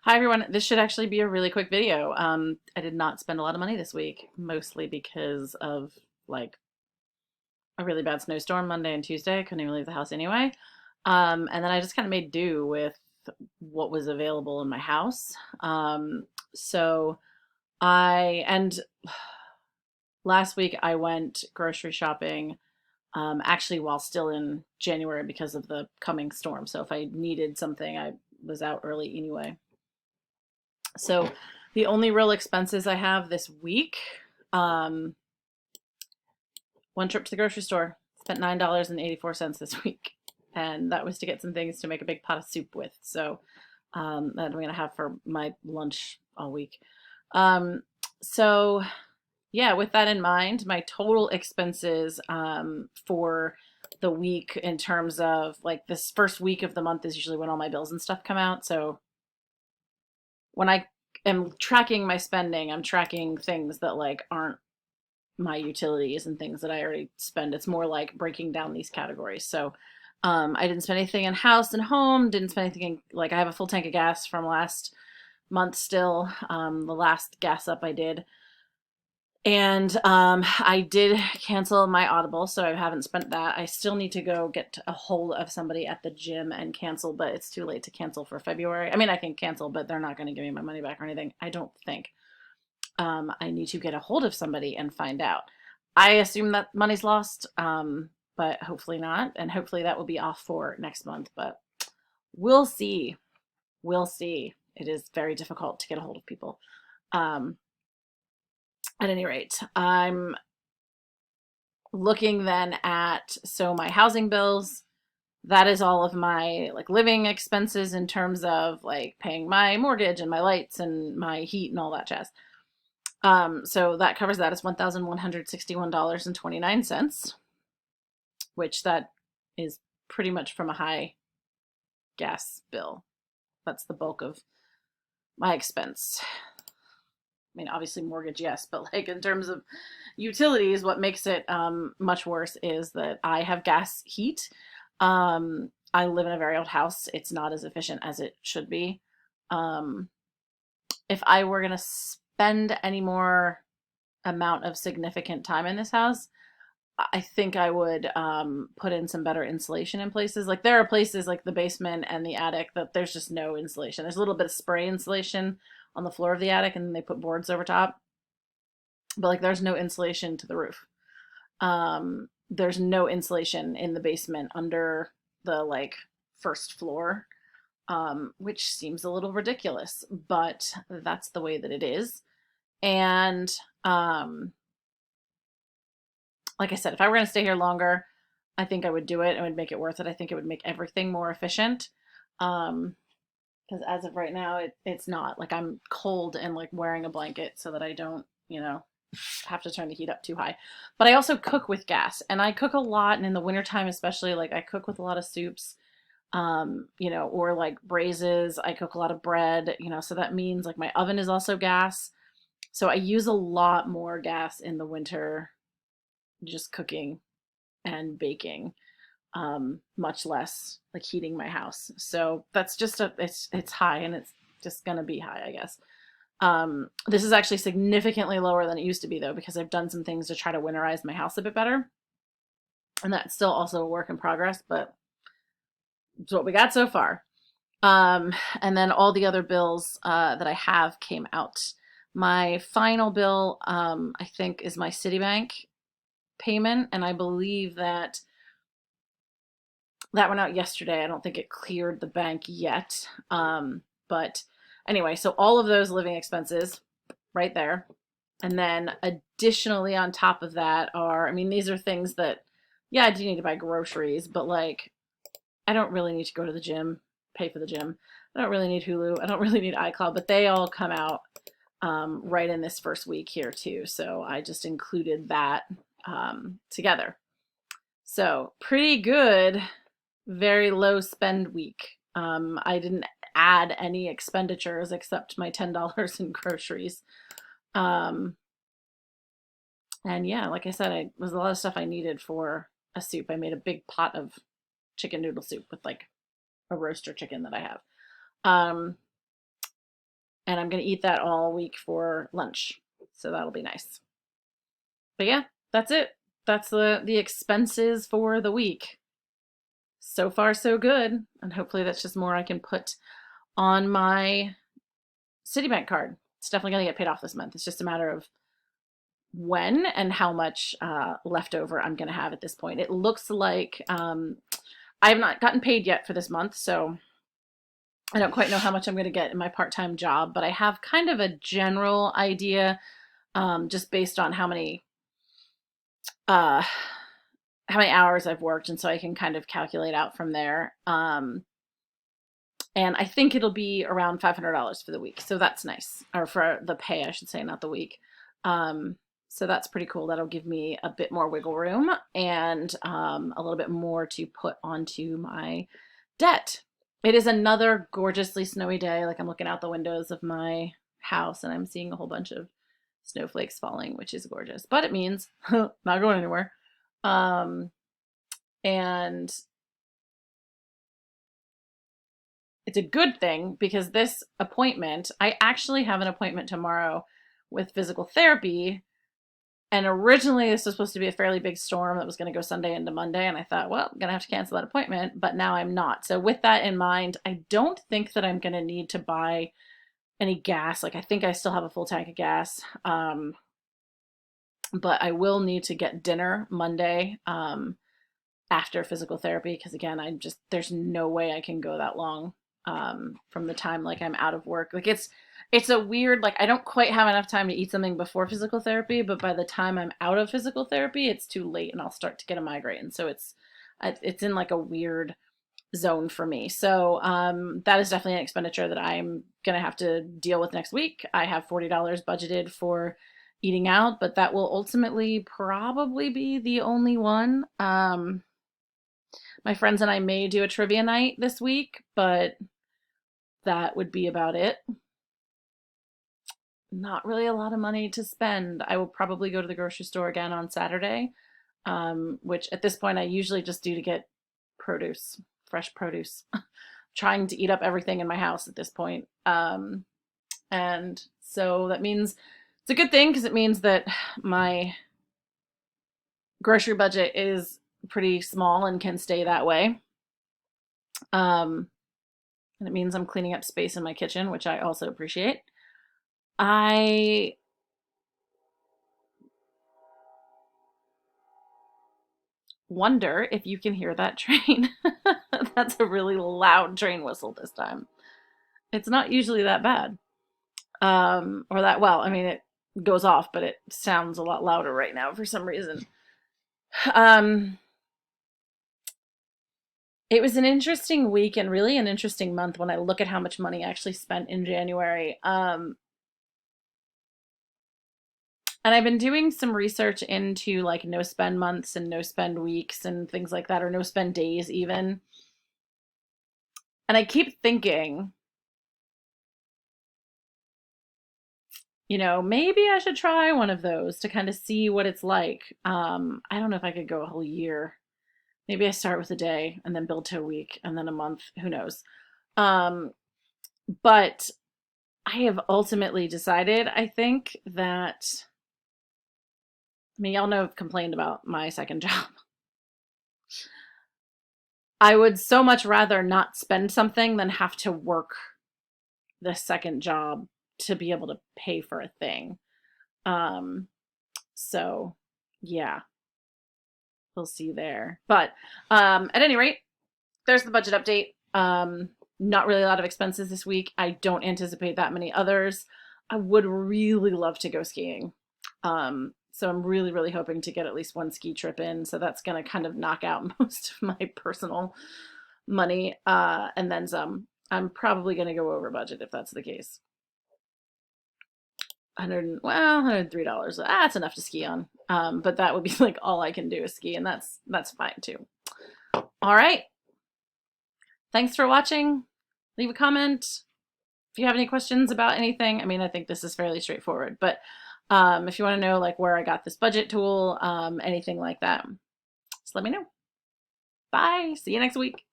Hi everyone. This should actually be a really quick video. I did not spend a lot of money this week, mostly because of like a really bad snowstorm Monday and Tuesday. I couldn't even leave the house anyway. And then I just kind of made do with what was available in my house. So and last week I went grocery shopping, actually while still in January because of the coming storm. So if I needed something, I was out early anyway. So the only real expenses I have this week, um, one trip to the grocery store, spent $9.84 this week. And that was to get some things to make a big pot of soup with. So that I'm going to have for my lunch all week. Um, so yeah, with that in mind, my total expenses for the week in terms of like this first week of the month is usually when all my bills and stuff come out. So when I am tracking my spending, I'm tracking things that like aren't my utilities and things that I already spend. It's more like breaking down these categories. So I didn't spend anything in house and home, didn't spend anything in, like I have a full tank of gas from last month still, the last gas up I did. And I did cancel my Audible, so I haven't spent that. I still need to go get a hold of somebody at the gym and cancel, but it's too late to cancel for February. I mean, I can cancel, but they're not going to give me my money back or anything. I don't think. I need to get a hold of somebody and find out. I assume that money's lost, but hopefully not. And hopefully that will be off for next month, but we'll see. We'll see. It is very difficult to get a hold of people. Um, at any rate, I'm looking then at my housing bills. That is all of my like living expenses in terms of like paying my mortgage and my lights and my heat and all that jazz. So that covers that. It's $1,161.29, which that is pretty much from a high gas bill. That's the bulk of my expense. I mean, obviously mortgage, yes, but like in terms of utilities, what makes it much worse is that I have gas heat. I live in a very old house. It's not as efficient as it should be. Um, if I were going to spend any more amount of significant time in this house, I think I would put in some better insulation in places. Like there are places like the basement and the attic that there's just no insulation. There's a little bit of spray insulation on the floor of the attic, and then they put boards over top. But like there's no insulation to the roof. There's no insulation in the basement under the like first floor, which seems a little ridiculous, but that's the way that it is. And um, like I said, if I were going to stay here longer, I think I would do it. I would make it worth it. I think it would make everything more efficient. Because as of right now, it's not like I'm cold and like wearing a blanket so that I don't, have to turn the heat up too high. But I also cook with gas, and I cook a lot. And in the wintertime, especially, like I cook with a lot of soups, or like braises. I cook a lot of bread, so that means like my oven is also gas. So I use a lot more gas in the winter just cooking and baking, much less like heating my house. So that's just it's high, and it's just gonna be high, I guess. This is actually significantly lower than it used to be though, because I've done some things to try to winterize my house a bit better. And that's still also a work in progress, but it's what we got so far. And then all the other bills that I have came out. My final bill, I think, is my Citibank payment, and I believe that that went out yesterday. I don't think it cleared the bank yet. But anyway, so all of those living expenses right there. And then additionally on top of that are, I mean, these are things that, yeah, I do need to buy groceries, but like, I don't really need to go to the gym, pay for the gym. I don't really need Hulu. I don't really need iCloud, but they all come out right in this first week here too. So I just included that together. So pretty good, very low spend week. I didn't add any expenditures except my $10 in groceries. Um, and yeah, like I said, it was a lot of stuff I needed for a soup. I made a big pot of chicken noodle soup with like a roaster chicken that I have. Um, and I'm going to eat that all week for lunch. So that'll be nice. But yeah, that's it. That's the expenses for the week. So far, so good. And hopefully that's just more I can put on my Citibank card. It's definitely going to get paid off this month. It's just a matter of when and how much leftover I'm going to have at this point. It looks like I have not gotten paid yet for this month, so I don't quite know how much I'm going to get in my part-time job, but I have kind of a general idea just based on uh, how many hours I've worked, and so I can kind of calculate out from there. And I think it'll be around $500 for the week, so that's nice. Or for the pay, I should say, not the week. So that's pretty cool. That'll give me a bit more wiggle room and a little bit more to put onto my debt. It is another gorgeously snowy day. Like, I'm looking out the windows of my house and I'm seeing a whole bunch of snowflakes falling, which is gorgeous. But it means not going anywhere. And it's a good thing because this appointment, I actually have an appointment tomorrow with physical therapy. And originally this was supposed to be a fairly big storm that was going to go Sunday into Monday. And I thought, well, I'm going to have to cancel that appointment. But now I'm not. So with that in mind, I don't think that I'm going to need to buy any gas. Like, I think I still have a full tank of gas. But I will need to get dinner Monday after physical therapy. Because again, there's no way I can go that long from the time like I'm out of work. Like, it's a weird, like, I don't quite have enough time to eat something before physical therapy, but by the time I'm out of physical therapy, it's too late and I'll start to get a migraine. So it's in like a weird zone for me. So that is definitely an expenditure that I'm gonna have to deal with next week. I have $40 budgeted for eating out, but that will ultimately probably be the only one. My friends and I may do a trivia night this week, but that would be about it. Not really a lot of money to spend. I will probably go to the grocery store again on Saturday, which at this point I usually just do to get produce, fresh produce. Trying to eat up everything in my house at this point. And so that means it's a good thing because it means that my grocery budget is pretty small and can stay that way. And it means I'm cleaning up space in my kitchen, which I also appreciate. I wonder if you can hear that train. That's a really loud train whistle this time. It's not usually that bad. Or that, well, I mean, it goes off, but it sounds a lot louder right now for some reason. It was an interesting week and really an interesting month when I look at how much money I actually spent in January. And I've been doing some research into like no spend months and no spend weeks and things like that, or no spend days even. And I keep thinking, maybe I should try one of those to kind of see what it's like. I don't know if I could go a whole year. Maybe I start with a day and then build to a week and then a month. Who knows? But I have ultimately decided, I think, that, I mean, y'all know I've complained about my second job. I would so much rather not spend something than have to work the second job to be able to pay for a thing. So yeah, we'll see there. But at any rate, there's the budget update. Not really a lot of expenses this week. I don't anticipate that many others. I would really love to go skiing. So I'm really, really hoping to get at least one ski trip in. So that's going to kind of knock out most of my personal money and then some. I'm probably going to go over budget if that's the case. $103. That's enough to ski on. But that would be like all I can do is ski, and that's fine too. All right. Thanks for watching. Leave a comment if you have any questions about anything. I mean, I think this is fairly straightforward, but if you want to know like where I got this budget tool, anything like that, just let me know. Bye. See you next week.